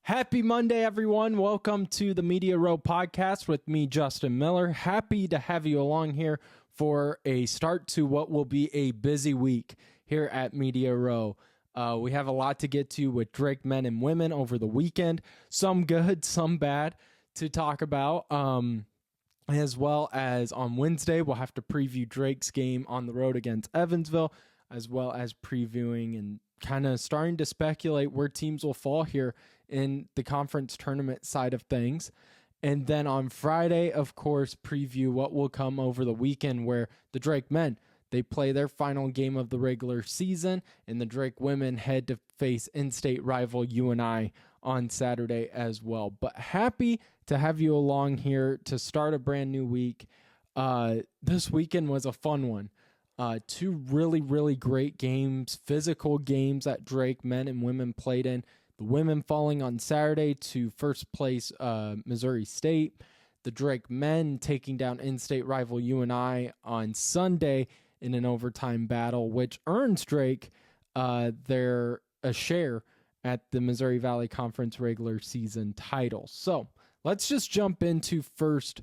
Happy Monday, everyone. Welcome to the Media Row podcast with me, Justin Miller. Happy to have you along here for a start to what will be a busy week here at Media Row. We have a lot to get to with Drake men and women over the weekend. Some good, some bad to talk about. As well as on Wednesday, we'll have to preview Drake's game on the road against Evansville, as well as previewing and kind of starting to speculate where teams will fall here in the conference tournament side of things. And then on Friday, of course, preview what will come over the weekend where the Drake men, they play their final game of the regular season, and the Drake women head to face in-state rival UNI on Saturday as well. But happy to have you along here to start a brand new week. This weekend was a fun one. Two really great games, physical games that Drake men and women played in. The women falling on Saturday to first place Missouri State. The Drake men taking down in-state rival UNI on Sunday in an overtime battle, which earns Drake a share at the Missouri Valley Conference regular season title. So let's just jump into first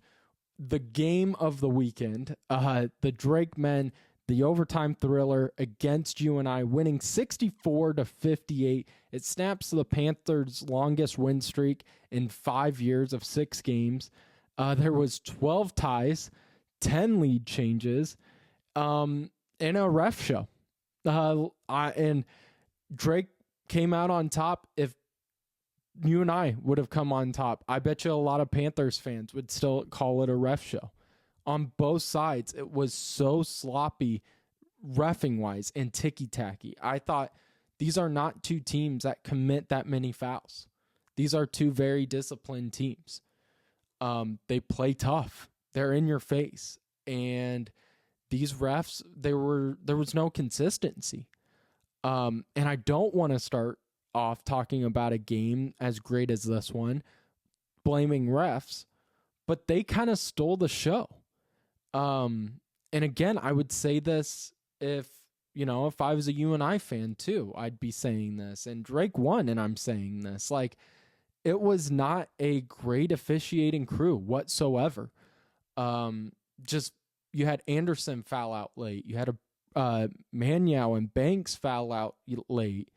the game of the weekend. The Drake men, the overtime thriller against UNI, winning 64-58. It snaps the Panthers' longest win streak in 5 years of 6 games. There was 12 ties, 10 lead changes, and a ref show. And Drake came out on top. If UNI would have come on top, I bet you a lot of Panthers fans would still call it a ref show. On both sides, it was so sloppy reffing-wise and ticky-tacky. I thought these are not two teams that commit that many fouls. These are two very disciplined teams. They play tough. They're in your face. And these refs, there was no consistency. And I don't want to start off talking about a game as great as this one, blaming refs, but they kind of stole the show. And again, I would say this if I was a UNI fan too, I'd be saying this. And Drake won, and I'm saying this. Like, it was not a great officiating crew whatsoever. Just you had Anderson foul out late. You had a Maniau and Banks foul out late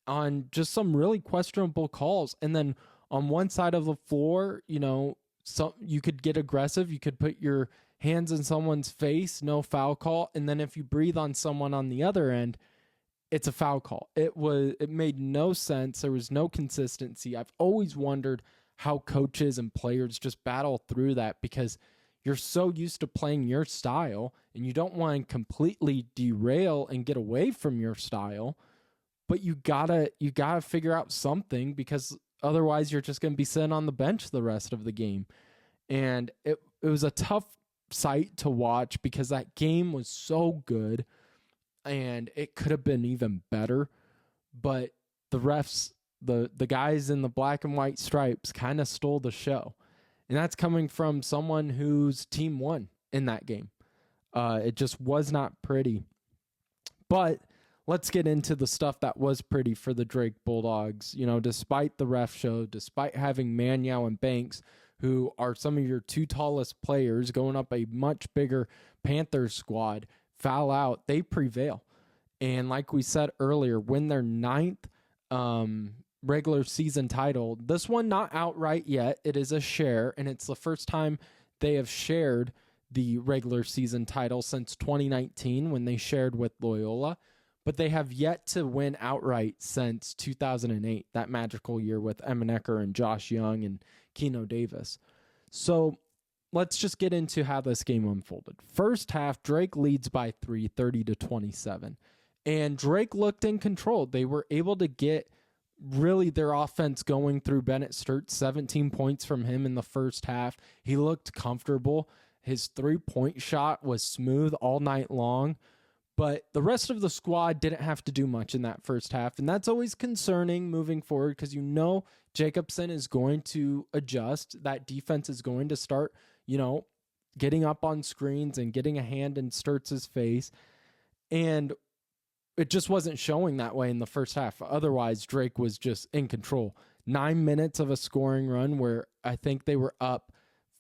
on just some really questionable calls. And then on one side of the floor, so you could get aggressive. You could put your hands in someone's face, no foul call. And then if you breathe on someone on the other end, it's a foul call. It made no sense. There was no consistency. I've always wondered how coaches and players just battle through that, because you're so used to playing your style and you don't want to completely derail and get away from your style, but you gotta figure out something, because otherwise you're just going to be sitting on the bench the rest of the game. And it was a tough sight to watch, because that game was so good and it could have been even better. But the refs, the guys in the black and white stripes, kind of stole the show. And that's coming from someone whose team won in that game. It just was not pretty. But let's get into the stuff that was pretty for the Drake Bulldogs. Despite the ref show, despite having Maniau and Banks, who are some of your two tallest players going up a much bigger Panthers squad, foul out, they prevail. And like we said earlier, win their 9th regular season title. This one not outright yet. It is a share, and it's the first time they have shared the regular season title since 2019 when they shared with Loyola. But they have yet to win outright since 2008, that magical year with Emanecker and Josh Young and Keno Davis. So let's just get into how this game unfolded. First half, Drake leads by 3, 30-27. And Drake looked in control. They were able to get really their offense going through Bennett Sturt, 17 points from him in the first half. He looked comfortable. His three-point shot was smooth all night long. But the rest of the squad didn't have to do much in that first half, and that's always concerning moving forward, because Jacobson is going to adjust. That defense is going to start, getting up on screens and getting a hand in Sturtz's face, and it just wasn't showing that way in the first half. Otherwise, Drake was just in control. 9 minutes of a scoring run where I think they were up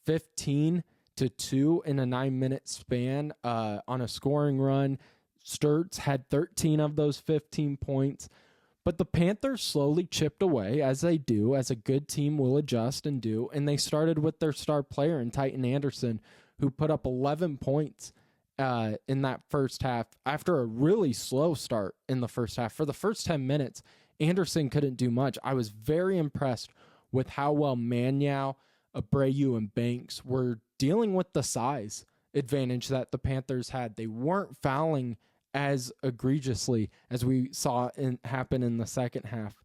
15-2 in a 9-minute span on a scoring run. Sturts had 13 of those 15 points. But the Panthers slowly chipped away, as they do, as a good team will adjust and do. And they started with their star player in Titan Anderson, who put up 11 points in that first half after a really slow start in the first half. For the first 10 minutes, Anderson couldn't do much. I was very impressed with how well Maniau, Abreu, and Banks were dealing with the size advantage that the Panthers had. They weren't fouling as egregiously as we saw happen in the second half.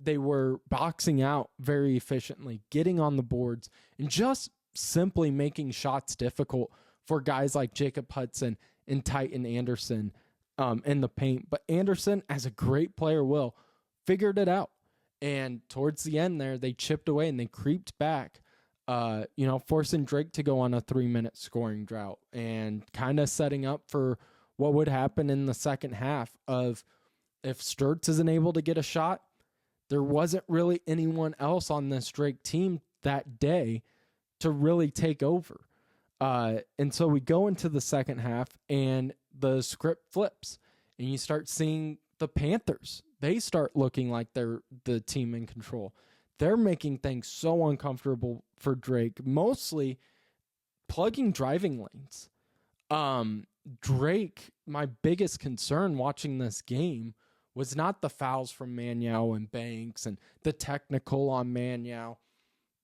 They were boxing out very efficiently, getting on the boards, and just simply making shots difficult for guys like Jacob Hudson and Titan Anderson in the paint. But Anderson, as a great player will, figured it out. And towards the end there, they chipped away and they creeped back, forcing Drake to go on a 3-minute scoring drought and kind of setting up for what would happen in the second half of if Sturts isn't able to get a shot, there wasn't really anyone else on this Drake team that day to really take over. And so we go into the second half and the script flips and you start seeing the Panthers. They start looking like they're the team in control. They're making things so uncomfortable for Drake, mostly plugging driving lanes. Drake, my biggest concern watching this game was not the fouls from Maniau and Banks and the technical on Maniau.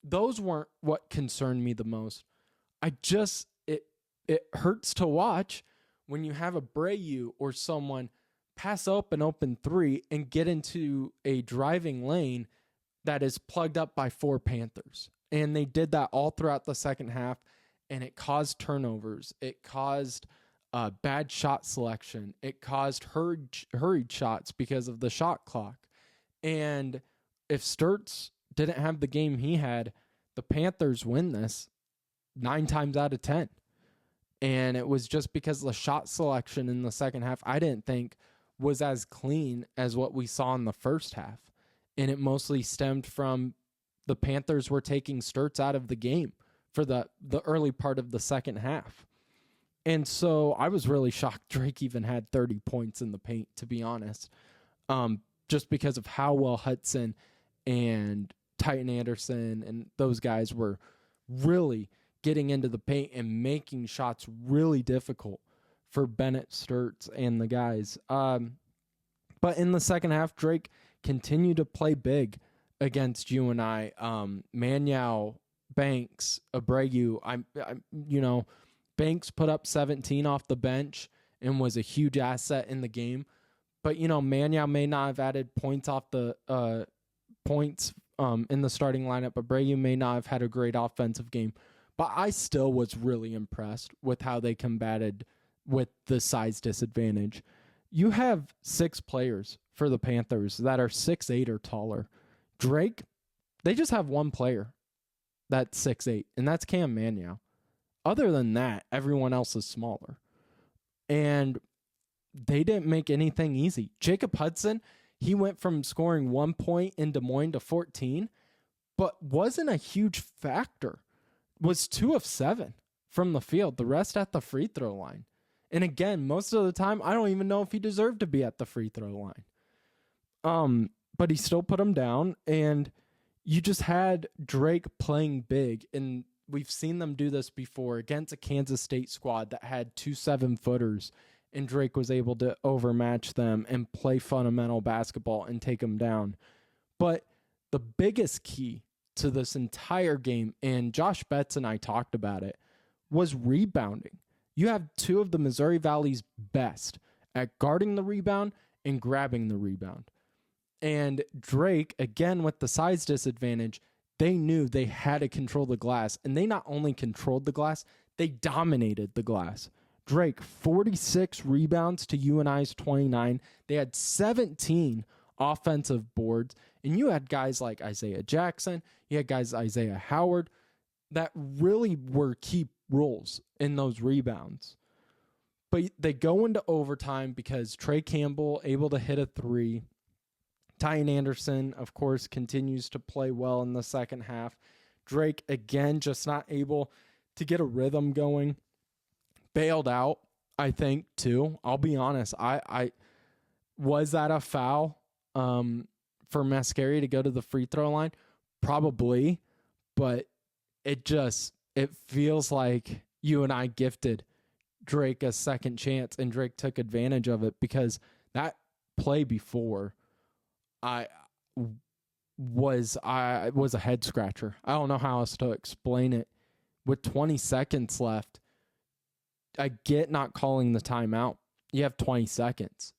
Those weren't what concerned me the most. It hurts to watch when you have Abreu or someone pass up an open three and get into a driving lane that is plugged up by 4 Panthers. And they did that all throughout the second half, and it caused turnovers. It caused bad shot selection. It caused hurried shots because of the shot clock. And if Sturts didn't have the game he had, the Panthers win this 9 times out of 10. And it was just because the shot selection in the second half, I didn't think was as clean as what we saw in the first half. And it mostly stemmed from the Panthers were taking Sturts out of the game for the early part of the second half. And so I was really shocked Drake even had 30 points in the paint, to be honest, just because of how well Hudson and Titan Anderson and those guys were really getting into the paint and making shots really difficult for Bennett, Sturts, and the guys. But in the second half, Drake continued to play big against you and I. Maniau, Banks, Abreu, Banks put up 17 off the bench and was a huge asset in the game. But, Maniau may not have added points off the points in the starting lineup. Abreu may not have had a great offensive game. But I still was really impressed with how they combated with the size disadvantage. You have 6 players for the Panthers that are 6'8" or taller. Drake, they just have one player that's 6'8", and that's Cam Maniau. Other than that, everyone else is smaller. And they didn't make anything easy. Jacob Hudson, he went from scoring 1 point in Des Moines to 14, but wasn't a huge factor. Was 2 of 7 from the field, the rest at the free throw line. And again, most of the time, I don't even know if he deserved to be at the free throw line. But he still put him down, and you just had Drake playing big, and we've seen them do this before against a Kansas State squad that had 2 7-footers, and Drake was able to overmatch them and play fundamental basketball and take them down. But the biggest key to this entire game, and Josh Betts and I talked about it, was rebounding. You have 2 of the Missouri Valley's best at guarding the rebound and grabbing the rebound. And Drake, again, with the size disadvantage, they knew they had to control the glass. And they not only controlled the glass, they dominated the glass. Drake, 46 rebounds to UNI's 29. They had 17 offensive boards. And you had guys like Isaiah Jackson. You had guys Isaiah Howard that really were key roles in those rebounds. But they go into overtime because Trey Campbell able to hit a 3. Tyne Anderson, of course, continues to play well in the second half. Drake, again, just not able to get a rhythm going. Bailed out, I think, too. I'll be honest. I was that a foul for Mascari to go to the free throw line? Probably, but it feels like UNI gifted Drake a second chance, and Drake took advantage of it, because that play before was a head scratcher. I don't know how else to explain it. With 20 seconds left, I get not calling the timeout. You have 20 seconds,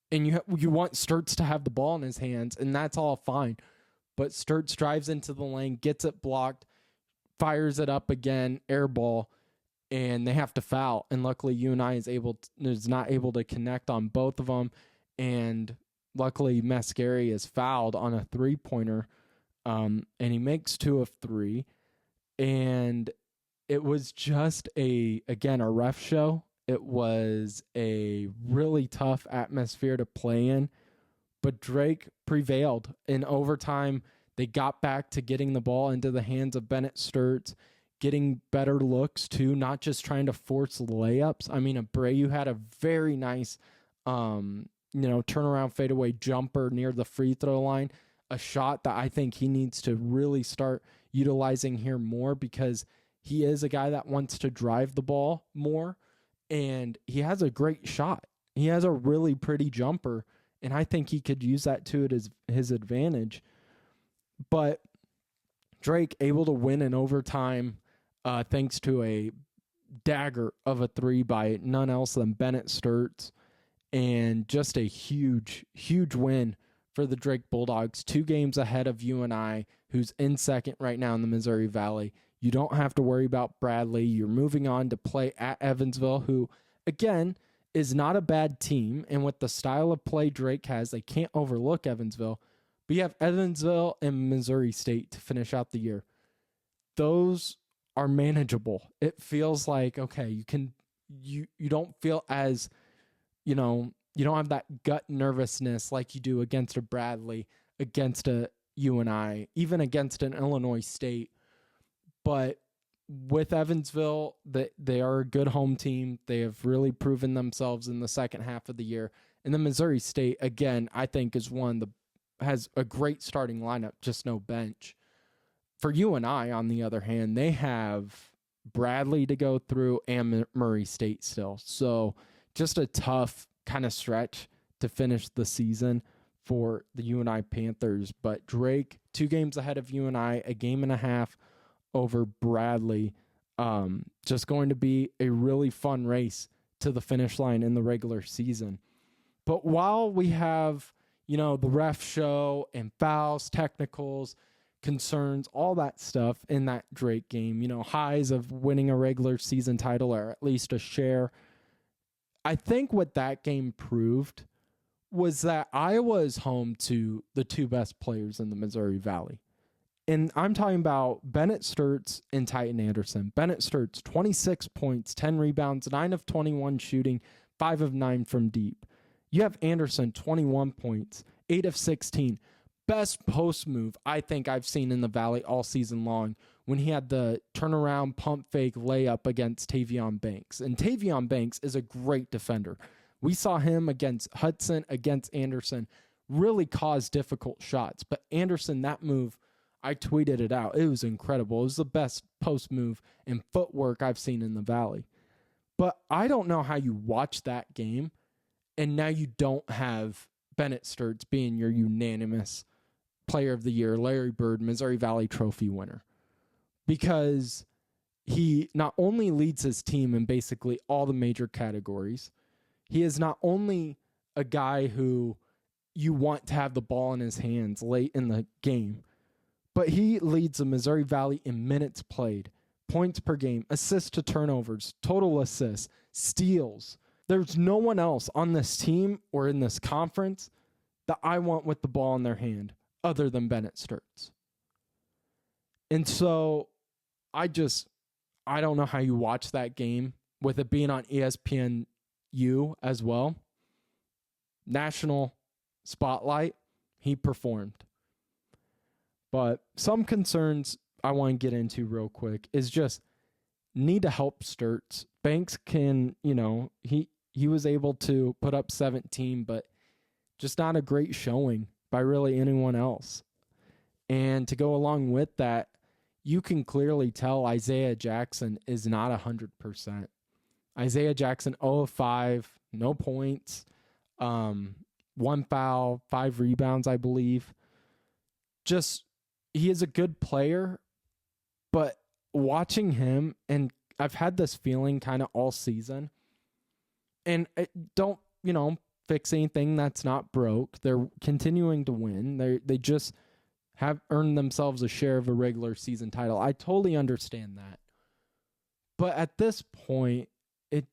and you want Sturtz to have the ball in his hands, and that's all fine. But Sturtz drives into the lane, gets it blocked, fires it up again, air ball, and they have to foul. And luckily, UNI is not able to connect on both of them. And luckily, Mascari is fouled on a three-pointer, and he makes 2 of 3. And it was just a ref show. It was a really tough atmosphere to play in, but Drake prevailed. In overtime, they got back to getting the ball into the hands of Bennett Sturtz, getting better looks too, not just trying to force layups. I mean, Abreu had a very nice, turnaround fadeaway jumper near the free throw line, a shot that I think he needs to really start utilizing here more, because he is a guy that wants to drive the ball more. And he has a great shot. He has a really pretty jumper, and I think he could use that to his advantage. But Drake able to win in overtime thanks to a dagger of a 3 by none else than Bennett Sturtz, and just a huge, huge win for the Drake Bulldogs, 2 games ahead of UNI, who's in second right now in the Missouri Valley. You don't have to worry about Bradley. You're moving on to play at Evansville, who, again, is not a bad team. And with the style of play Drake has, they can't overlook Evansville. But you have Evansville and Missouri State to finish out the year. Those are manageable. It feels like, okay, you don't feel as, you don't have that gut nervousness like you do against a Bradley, against a UNI, even against an Illinois State. But with Evansville, they are a good home team. They have really proven themselves in the second half of the year. And the Missouri State, again, I think has a great starting lineup, just no bench. For UNI, on the other hand, they have Bradley to go through and Murray State still. So just a tough kind of stretch to finish the season for the UNI Panthers. But Drake, 2 games ahead of UNI, a game and a half over Bradley. Just going to be a really fun race to the finish line in the regular season. But while we have, the ref show and fouls, technicals, concerns, all that stuff in that Drake game, highs of winning a regular season title, or at least a share, I think what that game proved was that Iowa is home to the 2 best players in the Missouri Valley. And I'm talking about Bennett Sturtz and Tyne Anderson. Bennett Sturtz, 26 points, 10 rebounds, 9 of 21 shooting, 5 of 9 from deep. You have Anderson, 21 points, 8 of 16. Best post move I think I've seen in the Valley all season long, when he had the turnaround pump fake layup against Tavion Banks. And Tavion Banks is a great defender. We saw him against Hudson, against Anderson, really cause difficult shots. But Anderson, that move, I tweeted it out. It was incredible. It was the best post move and footwork I've seen in the Valley. But I don't know how you watch that game and now you don't have Bennett Sturtz being your unanimous Player of the Year, Larry Bird, Missouri Valley Trophy winner. Because he not only leads his team in basically all the major categories, he is not only a guy who you want to have the ball in his hands late in the game, but he leads the Missouri Valley in minutes played, points per game, assists to turnovers, total assists, steals. There's no one else on this team or in this conference that I want with the ball in their hand other than Bennett Sturtz. And so I don't know how you watch that game with it being on ESPNU as well. National spotlight. he performed. But some concerns I want to get into real quick is just need to help Sturtz. Banks can, he was able to put up 17, but just not a great showing by really anyone else. And to go along with that, you can clearly tell Isaiah Jackson is not 100%. Isaiah Jackson, 0 of 5, no points, 1 foul, 5 rebounds, I believe. Just, he is a good player, but watching him, and I've had this feeling kind of all season, and don't, fix anything that's not broke. They're continuing to win. They just have earned themselves a share of a regular season title. I totally understand that. But at this point, it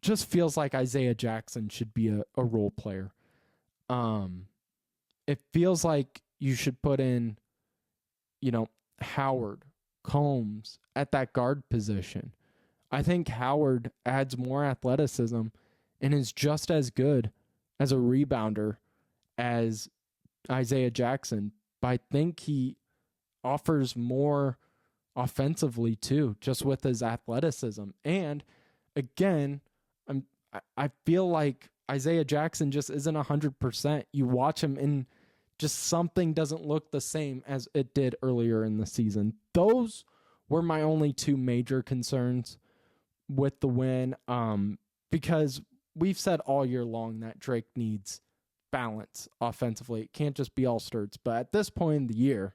just feels like Isaiah Jackson should be a role player. It feels like you should put in, Howard, Combs at that guard position. I think Howard adds more athleticism and is just as good as a rebounder as Isaiah Jackson. But I think he offers more offensively too, just with his athleticism. And again, I feel like Isaiah Jackson just isn't 100%. You watch him and just something doesn't look the same as it did earlier in the season. Those were my only two major concerns with the win, because we've said all year long that Drake needs balance offensively. It can't just be all Sturtz. But at this point in the year,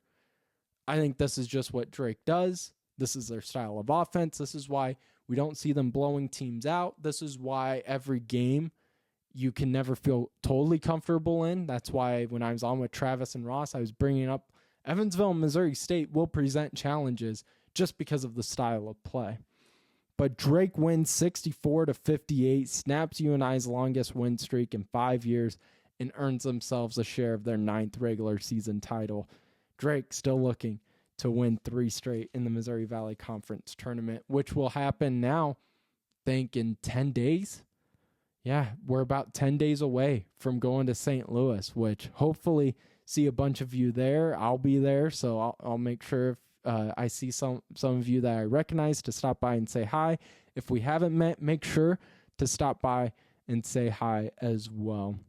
I think this is just what Drake does. This is their style of offense. This is why we don't see them blowing teams out. This is why every game you can never feel totally comfortable in. That's why when I was on with Travis and Ross, I was bringing up Evansville and Missouri State will present challenges just because of the style of play. But Drake wins 64-58, snaps UNI's longest win streak in 5 years, and earns themselves a share of their 9th regular season title. Drake still looking to win 3 straight in the Missouri Valley Conference tournament, which will happen now, I think, in 10 days. Yeah, we're about 10 days away from going to St. Louis, which hopefully see a bunch of you there. I'll be there, so I'll make sure if I see some of you that I recognize to stop by and say hi. If we haven't met, make sure to stop by and say hi as well.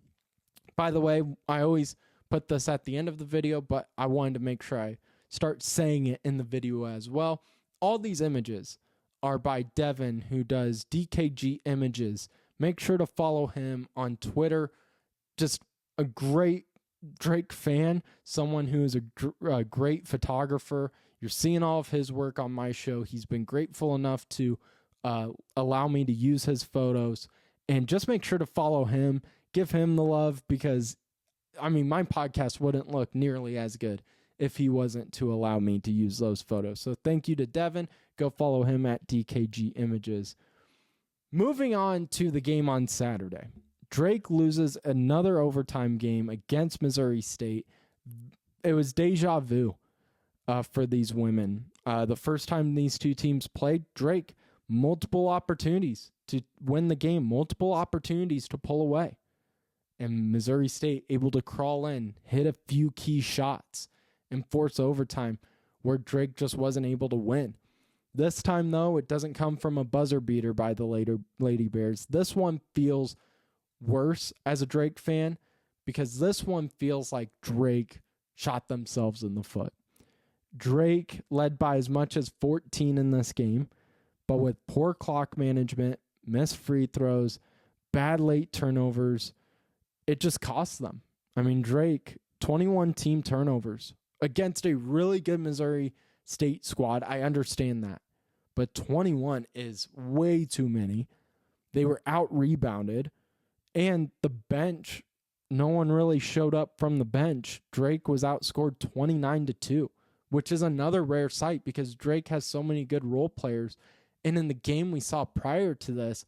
By the way, I always put this at the end of the video, but I wanted to make sure I start saying it in the video as well. All these images are by Devin, who does DKG Images. Make sure to follow him on Twitter. Just a great Drake fan, someone who is a great photographer. You're seeing all of his work on my show. He's been grateful enough to allow me to use his photos. And just make sure to follow him. Give him the love, because, my podcast wouldn't look nearly as good if he wasn't to allow me to use those photos. So thank you to Devin. Go follow him at DKG Images. Moving on to the game on Saturday. Drake loses another overtime game against Missouri State. It was deja vu for these women. The first time these two teams played, Drake, multiple opportunities to win the game, multiple opportunities to pull away. And Missouri State able to crawl in, hit a few key shots, and force overtime where Drake just wasn't able to win. This time, though, it doesn't come from a buzzer beater by the Lady Bears. This one feels worse as a Drake fan, because this one feels like Drake shot themselves in the foot. Drake led by as much as 14 in this game, but with poor clock management, missed free throws, bad late turnovers, it just cost them. Drake, 21 team turnovers against a really good Missouri State squad. I understand that. But 21 is way too many. They were out-rebounded. And the bench, no one really showed up from the bench. Drake was outscored 29-2, which is another rare sight because Drake has so many good role players. And in the game we saw prior to this,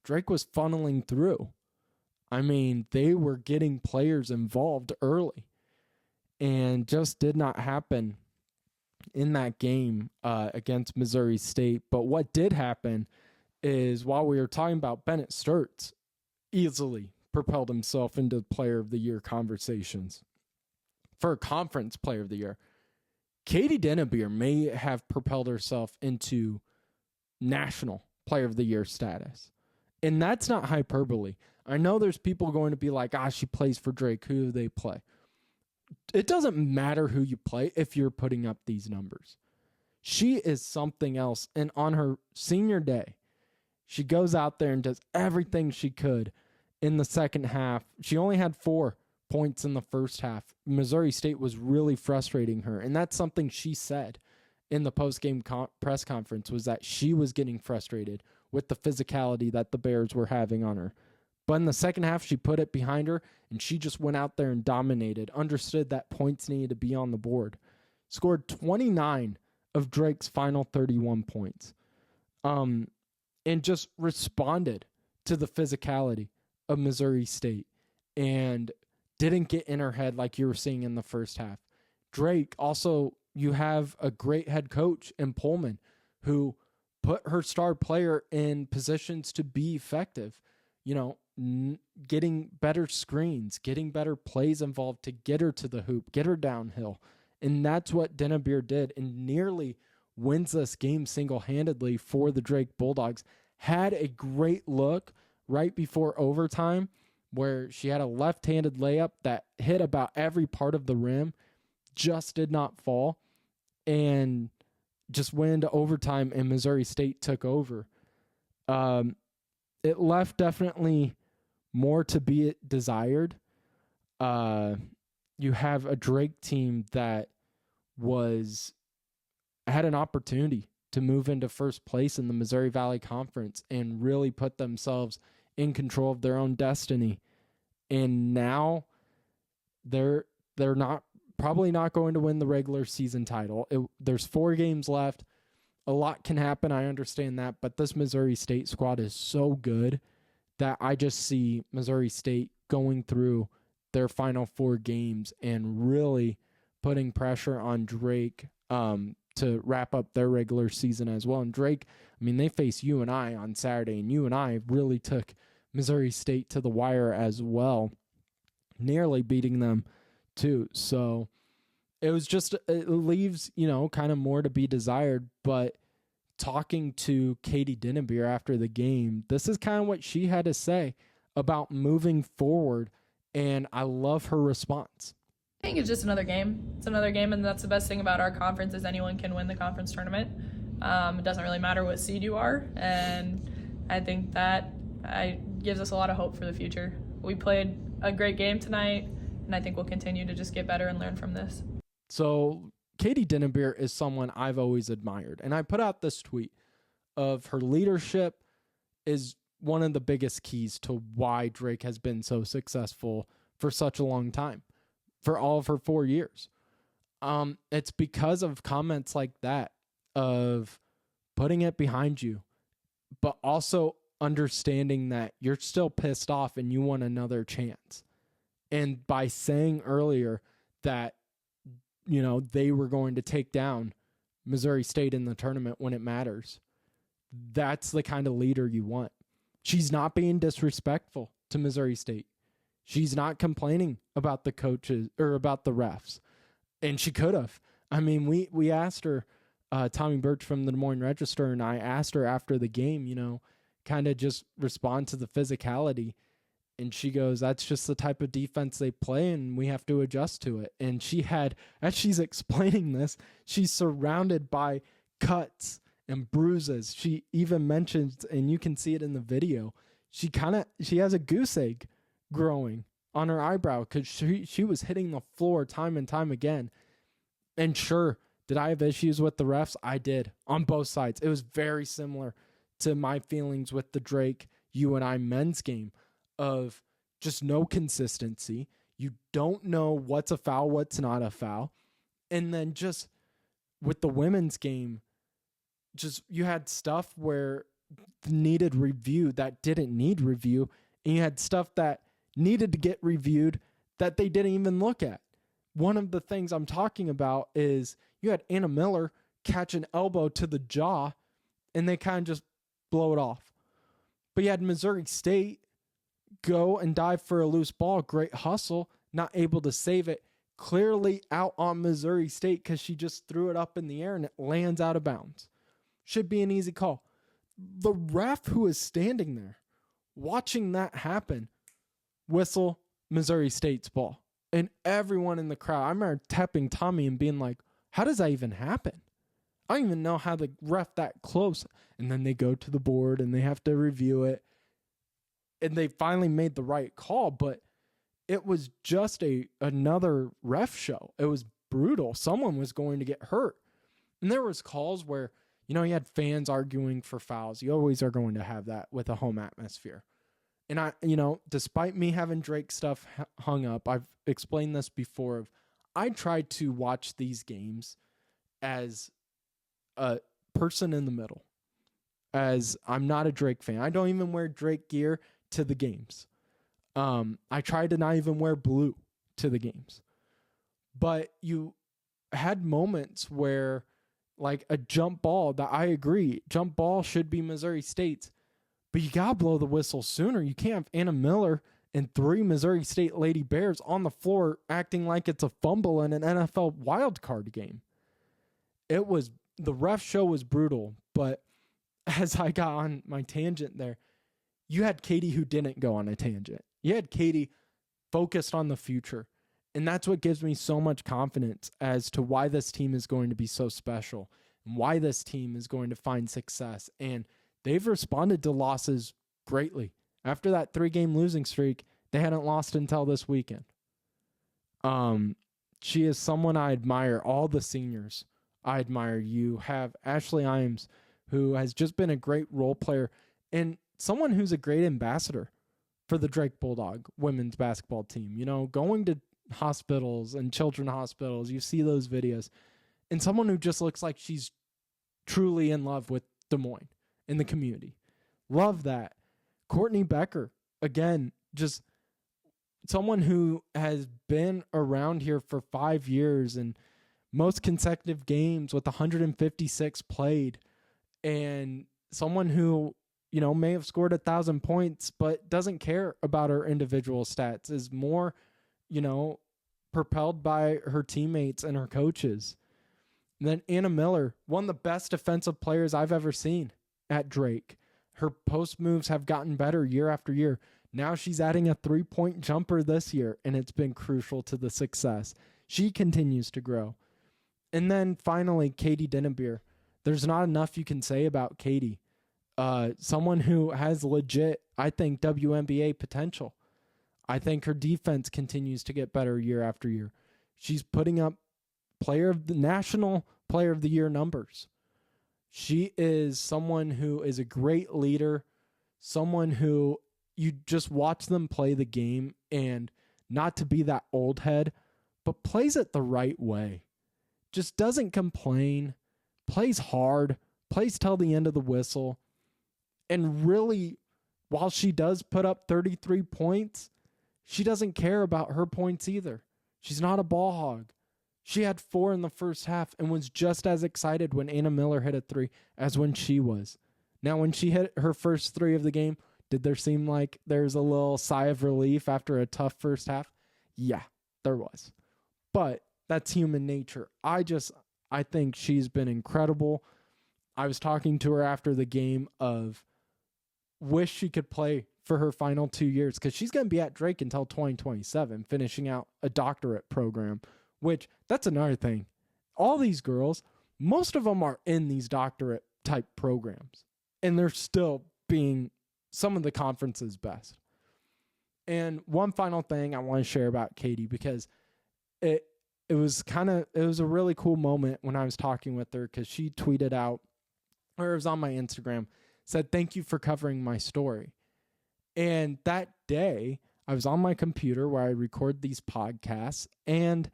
Drake was funneling through. They were getting players involved early. And just did not happen in that game against Missouri State. But what did happen is, while we were talking about Bennett Sturtz, easily propelled himself into Player of the Year conversations. for a conference player of the year. Katie Dennebier may have propelled herself into national player of the year status. And that's not hyperbole. I know there's people going to be like, she plays for Drake. Who do they play? It doesn't matter who you play if you're putting up these numbers. She is something else. And on her senior day, she goes out there and does everything she could in the second half. She only had 4 points in the first half. Missouri State was really frustrating her. And that's something she said in the post-game press conference, was that she was getting frustrated with the physicality that the Bears were having on her. But in the second half, she put it behind her, and she just went out there and dominated, understood that points needed to be on the board, scored 29 of Drake's final 31 points, and just responded to the physicality of Missouri State and didn't get in her head like you were seeing in the first half. Drake, also, you have a great head coach in Pullman who put her star player in positions to be effective, getting better screens, getting better plays involved to get her to the hoop, get her downhill. And that's what Dennebier did, and nearly wins this game single-handedly for the Drake Bulldogs. Had a great look right before overtime where she had a left-handed layup that hit about every part of the rim, just did not fall, and just went into overtime, and Missouri State took over. It left definitely more to be desired. You have a Drake team that had an opportunity to move into first place in the Missouri Valley Conference and really put themselves in control of their own destiny. And now they're probably not going to win the regular season title. There's 4 games left. A lot can happen, I understand that, but this Missouri State squad is so good that I just see Missouri State going through their final 4 games and really putting pressure on Drake to wrap up their regular season as well. And Drake, they face UNI on Saturday, and UNI really took Missouri State to the wire as well, nearly beating them too. So it leaves, kind of more to be desired. But talking to Katie Dennebier after the game, this is kind of what she had to say about moving forward. And I love her response. I think it's just another game. It's another game, and that's the best thing about our conference is anyone can win the conference tournament. It doesn't really matter what seed you are, and I think that gives us a lot of hope for the future. We played a great game tonight, and I think we'll continue to just get better and learn from this. So Katie Dennebier is someone I've always admired, and I put out this tweet of her leadership is one of the biggest keys to why Drake has been so successful for such a long time, for all of her 4 years. It's because of comments like that, of putting it behind you, but also understanding that you're still pissed off and you want another chance. And by saying earlier that, they were going to take down Missouri State in the tournament when it matters, that's the kind of leader you want. She's not being disrespectful to Missouri State. She's not complaining about the coaches or about the refs. And she could have. We asked her, Tommy Birch from the Des Moines Register, and I asked her after the game, kind of just respond to the physicality. And she goes, that's just the type of defense they play, and we have to adjust to it. And she had, as she's explaining this, she's surrounded by cuts and bruises. She even mentions, and you can see it in the video, she has a goose egg growing on her eyebrow because she was hitting the floor time and time again. And sure, did I have issues with the refs? I did, on both sides. It was very similar to my feelings with the Drake UNI men's game, of just no consistency. You don't know what's a foul, what's not a foul. And then just with the women's game, just you had stuff where needed review that didn't need review, and you had stuff that needed to get reviewed that they didn't even look at. One of the things I'm talking about is you had Anna Miller catch an elbow to the jaw, and they kind of just blow it off. But you had Missouri State go and dive for a loose ball, great hustle, not able to save it, clearly out on Missouri State because she just threw it up in the air and it lands out of bounds. Should be an easy call. The ref who is standing there watching that happen, whistle Missouri State's ball. And everyone in the crowd, I remember tapping Tommy and being like, how does that even happen? I don't even know how the ref that close. And then they go to the board and they have to review it. And they finally made the right call, but it was just another ref show. It was brutal. Someone was going to get hurt. And there was calls where, you had fans arguing for fouls. You always are going to have that with a home atmosphere. And I, despite me having Drake stuff hung up, I've explained this before. I try to watch these games as a person in the middle, as I'm not a Drake fan. I don't even wear Drake gear to the games. I try to not even wear blue to the games. But you had moments where, like a jump ball, that I agree, jump ball should be Missouri State's, but you got to blow the whistle sooner. You can't have Anna Miller and 3 Missouri State Lady Bears on the floor acting like it's a fumble in an NFL wildcard game. The ref show was brutal, but as I got on my tangent there, you had Katie who didn't go on a tangent. You had Katie focused on the future. And that's what gives me so much confidence as to why this team is going to be so special and why this team is going to find success. And they've responded to losses greatly. After that 3-game losing streak, they hadn't lost until this weekend. She is someone I admire. All the seniors I admire. You have Ashley Imes, who has just been a great role player and someone who's a great ambassador for the Drake Bulldog women's basketball team. Going to hospitals and children's hospitals, you see those videos, and someone who just looks like she's truly in love with Des Moines in the community. Love that. Courtney Becker, again, just someone who has been around here for 5 years and most consecutive games with 156 played, and someone who may have scored 1,000 points but doesn't care about her individual stats, is more propelled by her teammates and her coaches. And then Anna Miller, one of the best defensive players I've ever seen at Drake. Her post moves have gotten better year after year. Now she's adding a 3-point jumper this year, and it's been crucial to the success. She continues to grow. And then finally, Katie Dinnebier. There's not enough you can say about Katie. Someone who has legit, I think, WNBA potential. I think her defense continues to get better year after year. She's putting up National Player of the Year numbers. She is someone who is a great leader, someone who you just watch them play the game, and not to be that old head, but plays it the right way. Just doesn't complain, plays hard, plays till the end of the whistle, and really, while she does put up 33 points, she doesn't care about her points either. She's not a ball hog. She had 4 in the first half and was just as excited when Anna Miller hit a 3 as when she was. Now, when she hit her first 3 of the game, did there seem like there's a little sigh of relief after a tough first half? Yeah, there was. But that's human nature. I think she's been incredible. I was talking to her after the game of wish she could play for her final 2 years, because she's going to be at Drake until 2027, finishing out a doctorate program, which that's another thing. All these girls, most of them are in these doctorate type programs, and they're still being some of the conference's best. And one final thing I want to share about Katie, because it was a really cool moment when I was talking with her, because she tweeted out, or it was on my Instagram, said, "Thank you for covering my story." And that day, I was on my computer where I record these podcasts, and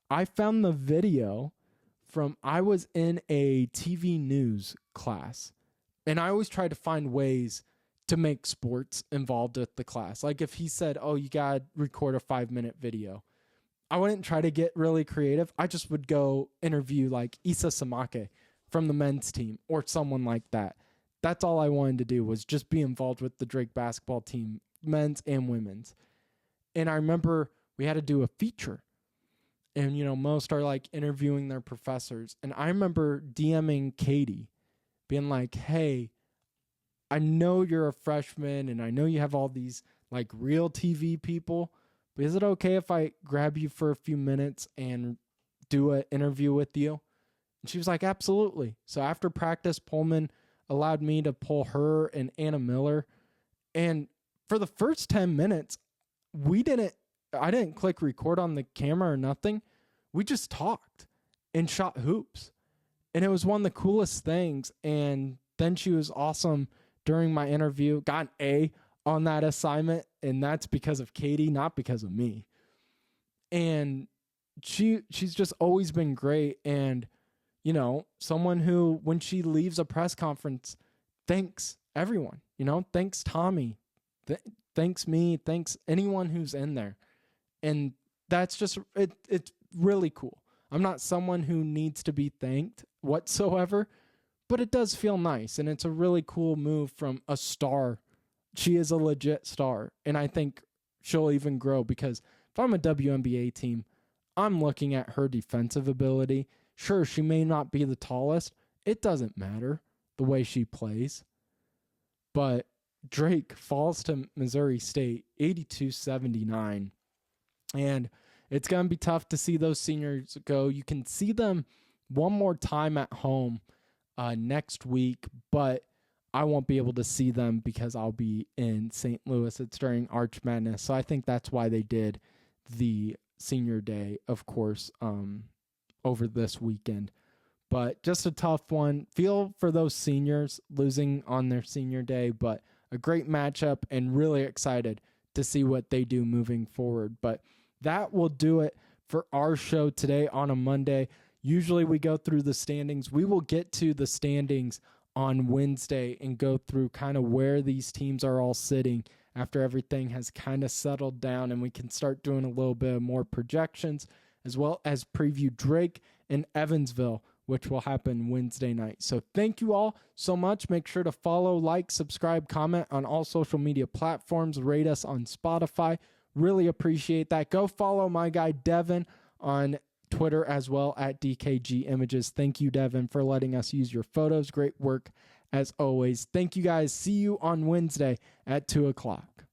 I found the video I was in a TV news class, and I always try to find ways to make sports involved with the class. Like if he said, "Oh, you got to record a 5-minute video," I wouldn't try to get really creative. I just would go interview like Issa Samake from the men's team or someone like that. That's all I wanted to do, was just be involved with the Drake basketball team, men's and women's. And I remember we had to do a feature. And, most are like interviewing their professors. And I remember DMing Katie, being like, hey, I know you're a freshman and I know you have all these like real TV people, but is it okay if I grab you for a few minutes and do an interview with you? And she was like, absolutely. So after practice, Pullman allowed me to pull her and Anna Miller. And for the first 10 minutes, I didn't click record on the camera or nothing. We just talked and shot hoops. And it was one of the coolest things. And then she was awesome during my interview, got an A on that assignment. And that's because of Katie, not because of me. And she's just always been great. And, someone who, when she leaves a press conference, thanks everyone, thanks Tommy, thanks me, thanks anyone who's in there. And that's just, it's really cool. I'm not someone who needs to be thanked whatsoever, but it does feel nice. And it's a really cool move from a star. She is a legit star. And I think she'll even grow, because if I'm a WNBA team, I'm looking at her defensive ability. Sure, she may not be the tallest. It doesn't matter the way she plays. But Drake falls to Missouri State 82-79. And it's going to be tough to see those seniors go. You can see them one more time at home next week, but I won't be able to see them because I'll be in St. Louis. It's during Arch Madness. So I think that's why they did the senior day, of course, over this weekend. But just a tough one. Feel for those seniors losing on their senior day, but a great matchup and really excited to see what they do moving forward. But that will do it for our show today on a Monday. Usually we go through the standings. We will get to the standings on Wednesday and go through kind of where these teams are all sitting after everything has kind of settled down, and we can start doing a little bit more projections, as well as preview Drake and Evansville, which will happen Wednesday night. So thank you all so much. Make sure to follow, like, subscribe, comment on all social media platforms, rate us on Spotify. Really appreciate that. Go follow my guy Devin on Twitter as well at DKG Images. Thank you, Devin, for letting us use your photos. Great work as always. Thank you guys. See you on Wednesday at 2:00.